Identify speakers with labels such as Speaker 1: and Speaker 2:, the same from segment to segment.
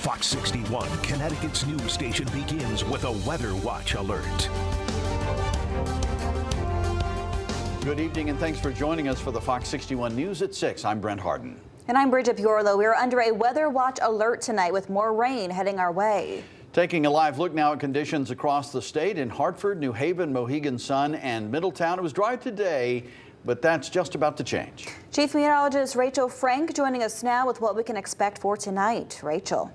Speaker 1: Fox 61, Connecticut's news station, begins with a Weather Watch alert.
Speaker 2: Good evening and thanks for joining us for the Fox 61 News at 6. I'm Brent Harden.
Speaker 3: And I'm Bridget Piorlo. We're under a Weather Watch alert tonight with more rain heading our way.
Speaker 2: Taking a live look now at conditions across the state in Hartford, New Haven, Mohegan Sun, and Middletown. It was dry today, but that's just about to change.
Speaker 3: Chief Meteorologist Rachel Frank joining us now with what we can expect for tonight. Rachel.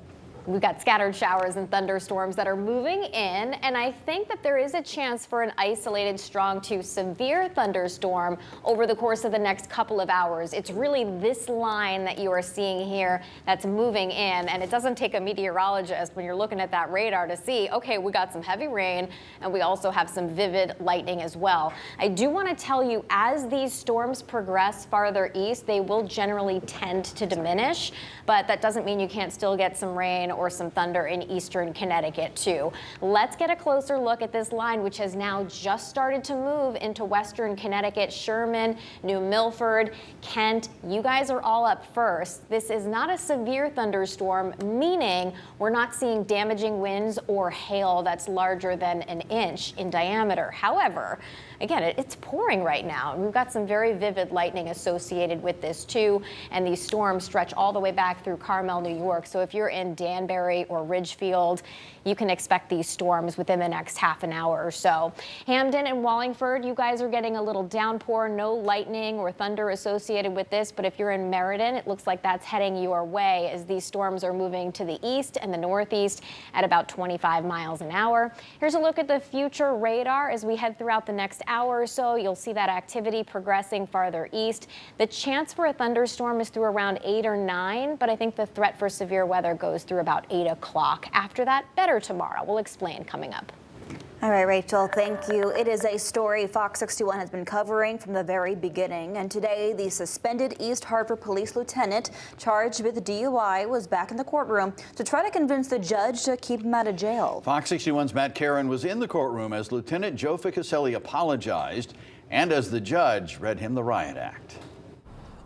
Speaker 4: We've got scattered showers and thunderstorms that are moving in, and I think that there is a chance for an isolated strong to severe thunderstorm over the course of the next couple of hours. It's really this line that you are seeing here that's moving in, and it doesn't take a meteorologist when you're looking at that radar to see, okay, we got some heavy rain and we also have some vivid lightning as well. I do want to tell you, as these storms progress farther east, they will generally tend to diminish, but that doesn't mean you can't still get some rain or some thunder in eastern Connecticut too. Let's get a closer look at this line, which has now just started to move into western Connecticut, Sherman, New Milford, Kent. You guys are all up first. This is not a severe thunderstorm, meaning we're not seeing damaging winds or hail that's larger than an inch in diameter. However, again, it's pouring right now. We've got some very vivid lightning associated with this too, and these storms stretch all the way back through Carmel, New York. So if you're in Danbury or Ridgefield, you can expect these storms within the next half an hour or so. Hamden and Wallingford, you guys are getting a little downpour, no lightning or thunder associated with this, but if you're in Meriden, it looks like that's heading your way as these storms are moving to the east and the northeast at about 25 miles an hour. Here's a look at the future radar as we head throughout the next hour or so. You'll see that activity progressing farther east. The chance for a thunderstorm is through around 8 or 9, but I think the threat for severe weather goes through about 8 o'clock. After that, better tomorrow. We'll explain coming up.
Speaker 3: All right, Rachel, thank you. It is a story Fox 61 has been covering from the very beginning. And today, the suspended East Hartford police lieutenant charged with DUI was back in the courtroom to try to convince the judge to keep him out of jail.
Speaker 2: Fox 61's Matt Caron was in the courtroom as Lieutenant Joe Ficcaselli apologized and as the judge read him the riot act.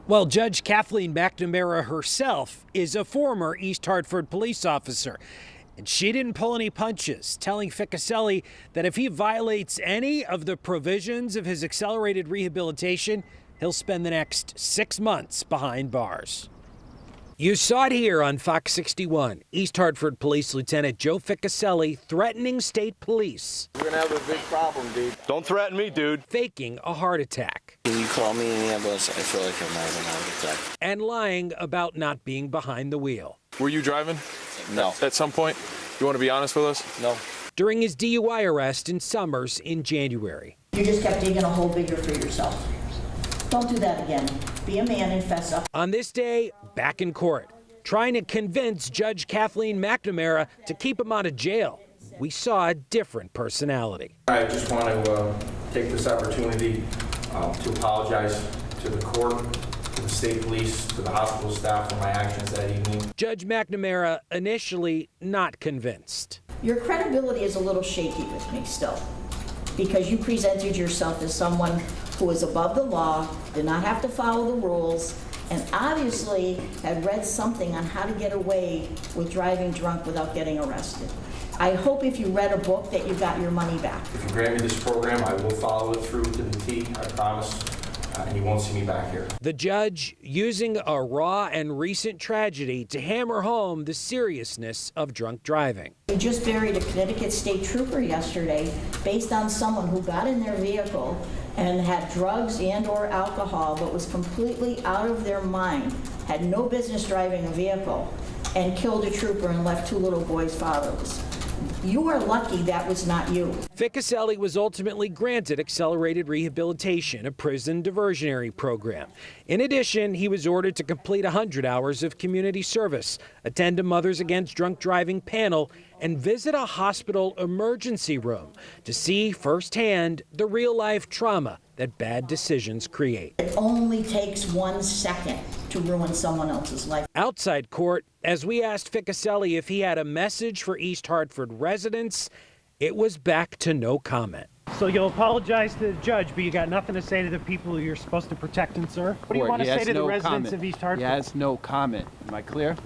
Speaker 5: Well, Judge Kathleen McNamara herself is a former East Hartford police officer. And she didn't pull any punches, telling Ficcaselli that if he violates any of the provisions of his accelerated rehabilitation, he'll spend the next 6 months behind bars. You saw it here on Fox 61. East Hartford Police Lieutenant Joe Ficcaselli threatening state police.
Speaker 6: We're gonna have a big problem, dude.
Speaker 7: Don't threaten me, dude.
Speaker 5: Faking a heart attack.
Speaker 6: Can you call me in the ambulance? I feel like I'm having a heart attack.
Speaker 5: And lying about not being behind the wheel.
Speaker 7: Were you driving?
Speaker 6: No.
Speaker 7: At some point? You want to be honest with us?
Speaker 6: No.
Speaker 5: During his DUI arrest in Summers in January.
Speaker 8: You just kept digging a hole bigger for yourself. Don't do that again. Be a man and fess up.
Speaker 5: On this day, back in court, trying to convince Judge Kathleen McNamara to keep him out of jail. We saw a different personality.
Speaker 9: I just want to take this opportunity to apologize to the court, to the state police, to the hospital staff for my actions that evening.
Speaker 5: Judge McNamara initially not convinced.
Speaker 8: Your credibility is a little shaky with me still, because you presented yourself as someone who is above the law, did not have to follow the rules, and obviously had read something on how to get away with driving drunk without getting arrested. I hope if you read a book that you got your money back.
Speaker 9: If you grant me this program, I will follow it through to the T, I promise, and you won't see me back here.
Speaker 5: The judge using a raw and recent tragedy to hammer home the seriousness of drunk driving.
Speaker 8: We just buried a Connecticut state trooper yesterday based on someone who got in their vehicle and had drugs and or alcohol, but was completely out of their mind, had no business driving a vehicle, and killed a trooper and left 2 little boys fatherless. You are lucky that was not you.
Speaker 5: Ficcaselli was ultimately granted accelerated rehabilitation, a prison diversionary program. In addition, he was ordered to complete 100 hours of community service, attend a Mothers Against Drunk Driving panel, and visit a hospital emergency room to see firsthand the real-life trauma that bad decisions create.
Speaker 8: It only takes 1 second to ruin someone else's life.
Speaker 5: Outside court, as we asked Ficcaselli if he had a message for East Hartford residents, it was back to no comment.
Speaker 10: So you'll apologize to the judge, but you got nothing to say to the people you're supposed to protect and serve? What do you want to say to the residents of East Hartford?
Speaker 11: He has no comment. Am I clear?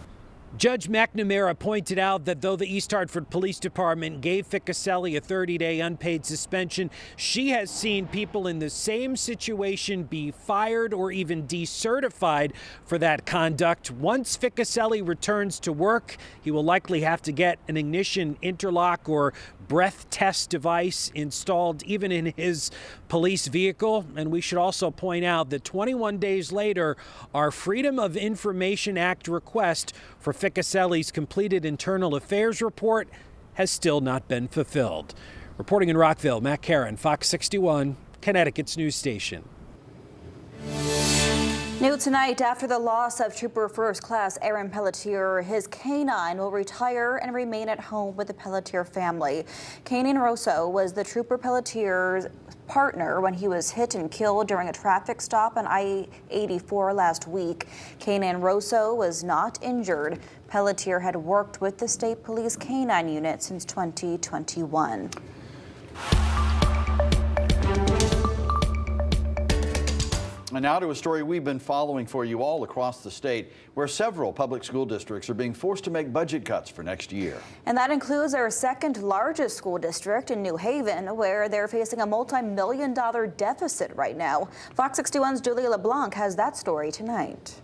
Speaker 5: Judge McNamara pointed out that though the East Hartford Police Department gave Ficcaselli a 30-day unpaid suspension, she has seen people in the same situation be fired or even decertified for that conduct. Once Ficcaselli returns to work, he will likely have to get an ignition interlock or breath test device installed even in his police vehicle. And we should also point out that 21 days later, our Freedom of Information Act request for Ficcaselli's completed internal affairs report has still not been fulfilled. Reporting in Rockville, Matt Caron, Fox 61, Connecticut's news station.
Speaker 3: New tonight, after the loss of Trooper First Class Aaron Pelletier, his canine will retire and remain at home with the Pelletier family. Canine Rosso was the Trooper Pelletier's partner when he was hit and killed during a traffic stop on I-84 last week. Canine Rosso was not injured. Pelletier had worked with the state police canine unit since 2021.
Speaker 2: And now to a story we've been following for you all across the state, where several public school districts are being forced to make budget cuts for next year.
Speaker 3: And that includes our second largest school district in New Haven, where they're facing a multi-million-dollar deficit right now. Fox 61's Julia LeBlanc has that story tonight.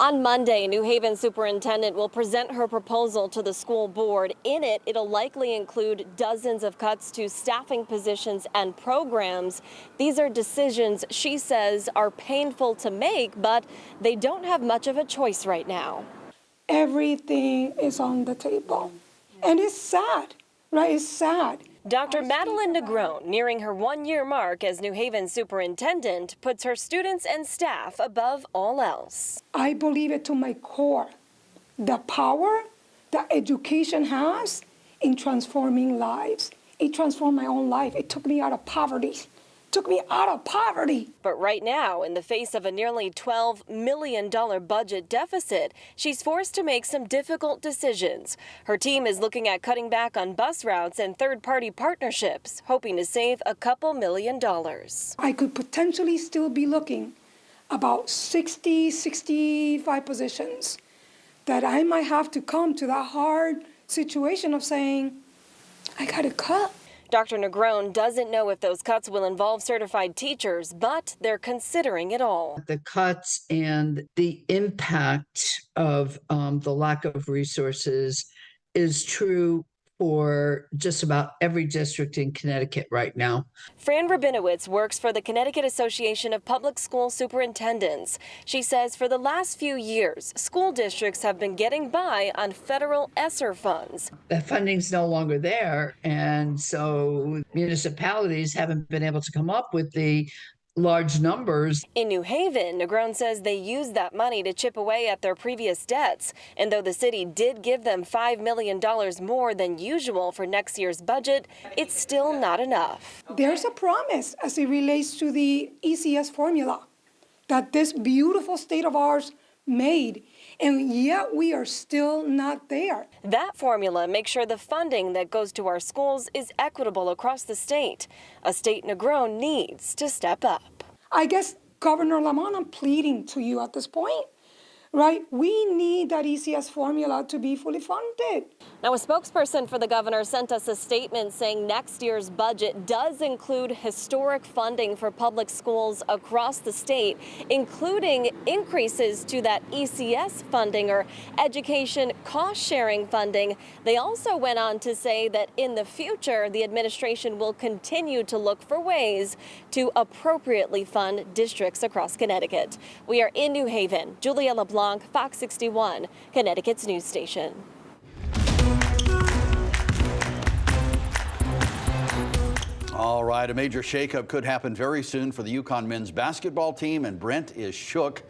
Speaker 11: On Monday, New Haven superintendent will present her proposal to the school board. In it, it'll likely include dozens of cuts to staffing positions and programs. These are decisions she says are painful to make, but they don't have much of a choice right now.
Speaker 12: Everything is on the table, and it's sad, right? It's sad.
Speaker 11: Dr. Madeline Negron, nearing her one-year mark as New Haven superintendent, puts her students and staff above all else.
Speaker 12: I believe it to my core, the power that education has in transforming lives. It transformed my own life. It took me out of poverty.
Speaker 11: But right now, in the face of a nearly $12 million budget deficit, she's forced to make some difficult decisions. Her team is looking at cutting back on bus routes and third-party partnerships, hoping to save a couple $1 million.
Speaker 12: I could potentially still be looking about 65 positions that I might have to come to that hard situation of saying, I got to cut.
Speaker 11: Dr. Negron doesn't know if those cuts will involve certified teachers, but they're considering it all.
Speaker 13: The cuts and the impact of the lack of resources is true for just about every district in Connecticut right now.
Speaker 11: Fran Rabinowitz works for the Connecticut Association of Public School Superintendents. She says for the last few years, school districts have been getting by on federal ESSER funds.
Speaker 13: The funding's no longer there, and so municipalities haven't been able to come up with the large numbers.
Speaker 11: In New Haven, Negron says they used that money to chip away at their previous debts. And though the city did give them $5 million more than usual for next year's budget, it's still not enough.
Speaker 12: There's a promise as it relates to the ECS formula that this beautiful state of ours made, and yet we are still not there.
Speaker 11: That formula makes sure the funding that goes to our schools is equitable across the state, a state Negron needs to step up.
Speaker 12: I guess, Governor Lamont, I'm pleading to you at this point, right? We need that ECS formula to be fully funded.
Speaker 11: Now, a spokesperson for the governor sent us a statement saying next year's budget does include historic funding for public schools across the state, including increases to that ECS funding or education cost-sharing funding. They also went on to say that in the future, the administration will continue to look for ways to appropriately fund districts across Connecticut. We are in New Haven. Julia LeBlanc, Fox 61, Connecticut's news station.
Speaker 2: All right, a major shakeup could happen very soon for the UConn men's basketball team, and Brent is shook.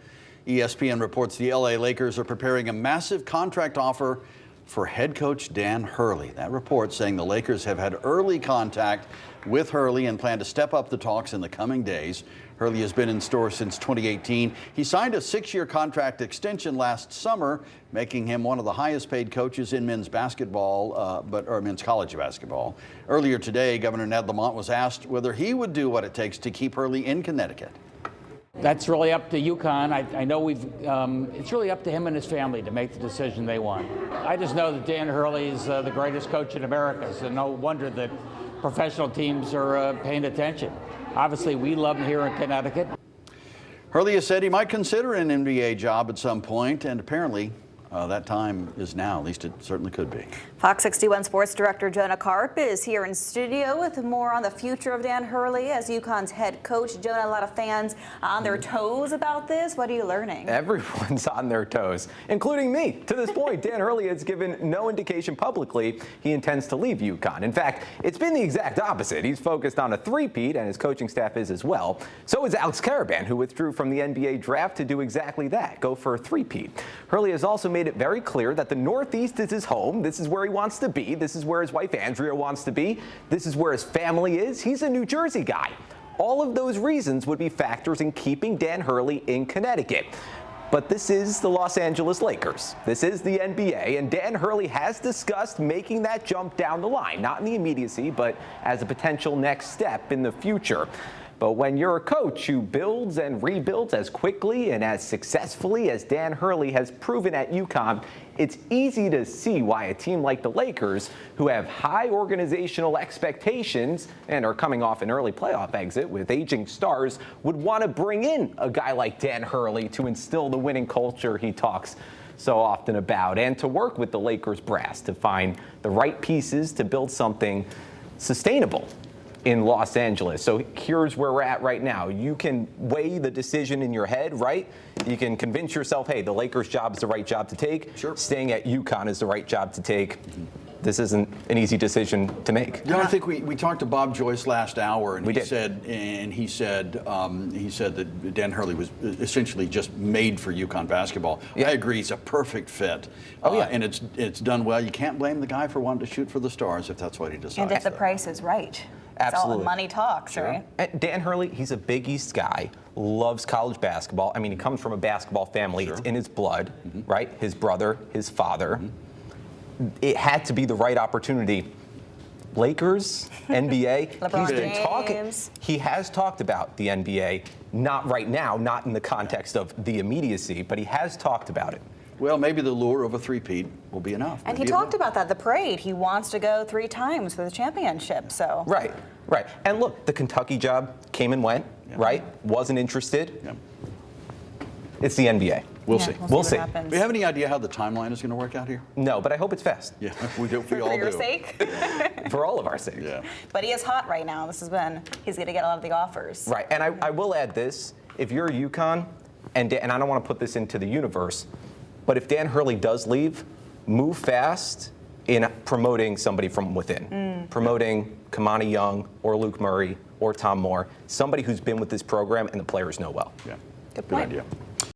Speaker 2: ESPN reports the LA Lakers are preparing a massive contract offer for head coach Dan Hurley. That report saying the Lakers have had early contact with Hurley and plan to step up the talks in the coming days. Hurley has been in store since 2018. He signed a 6-year contract extension last summer, making him one of the highest paid coaches in men's basketball, or men's college basketball. Earlier today, Governor Ned Lamont was asked whether he would do what it takes to keep Hurley in Connecticut.
Speaker 14: That's really up to UConn. I know it's really up to him and his family to make the decision they want. I just know that Dan Hurley is the greatest coach in America, so no wonder that professional teams are paying attention. Obviously, we love him here in Connecticut.
Speaker 2: Hurley has said he might consider an NBA job at some point, and apparently that time is now. At least it certainly could be.
Speaker 3: Fox 61 Sports Director Jonah Karp is here in studio with more on the future of Dan Hurley as UConn's head coach. Jonah, a lot of fans on their toes about this. What are you learning?
Speaker 15: Everyone's on their toes, including me. To this point, Dan Hurley has given no indication publicly he intends to leave UConn. In fact, it's been the exact opposite. He's focused on a three-peat, and his coaching staff is as well. So is Alex Karaban, who withdrew from the NBA draft to do exactly that, go for a three-peat. Hurley has also made it very clear that the Northeast is his home. This is where he wants to be. This is where his wife Andrea wants to be. This is where his family is. He's a New Jersey guy. All of those reasons would be factors in keeping Dan Hurley in Connecticut. But this is the Los Angeles Lakers. This is the NBA, and Dan Hurley has discussed making that jump down the line, not in the immediacy, but as a potential next step in the future. But when you're a coach who builds and rebuilds as quickly and as successfully as Dan Hurley has proven at UConn, it's easy to see why a team like the Lakers, who have high organizational expectations and are coming off an early playoff exit with aging stars, would want to bring in a guy like Dan Hurley to instill the winning culture he talks so often about, and to work with the Lakers brass to find the right pieces to build something sustainable in Los Angeles. So here's where we're at right now. You can weigh the decision in your head, right? You can convince yourself, hey, the Lakers job is the right job to take. Sure. Staying at UConn is the right job to take. This isn't an easy decision to make.
Speaker 2: Yeah, I think we talked to Bob Joyce last hour, and he said that Dan Hurley was essentially just made for UConn basketball. Yeah. I agree, he's a perfect fit. Oh yeah, and it's done well. You can't blame the guy for wanting to shoot for the stars if that's what he decides.
Speaker 3: And if the price is right.
Speaker 15: Absolutely.
Speaker 3: It's all money talks, right?
Speaker 15: And Dan Hurley, he's a Big East guy, loves college basketball. I mean, he comes from a basketball family. It's in his blood, right? His brother, his father. It had to be the right opportunity. Lakers, NBA, he's been talking. He has talked about the NBA, not right now, not in the context of the immediacy, but he has talked about it.
Speaker 2: Well, maybe the lure of a three-peat will be enough.
Speaker 3: And he talked about that, the parade. He wants to go 3 times for the championship, so.
Speaker 15: Right. And look, the Kentucky job came and went, right? Wasn't interested. Yeah. It's the NBA.
Speaker 2: We'll see.
Speaker 15: We'll see.
Speaker 2: Do you have any idea how the timeline is going to work out here?
Speaker 15: No, but I hope it's fast.
Speaker 2: Yeah, we do. We all do.
Speaker 3: For your sake?
Speaker 15: For all of our sakes.
Speaker 2: Yeah.
Speaker 3: But he is hot right now. He's going to get a lot of the offers.
Speaker 15: Right, and I will add this. If you're UConn, and I don't want to put this into the universe, but if Dan Hurley does leave, move fast in promoting somebody from within. Promoting Kamani Young or Luke Murray or Tom Moore, somebody who's been with this program and the players know well.
Speaker 2: Yeah, good idea.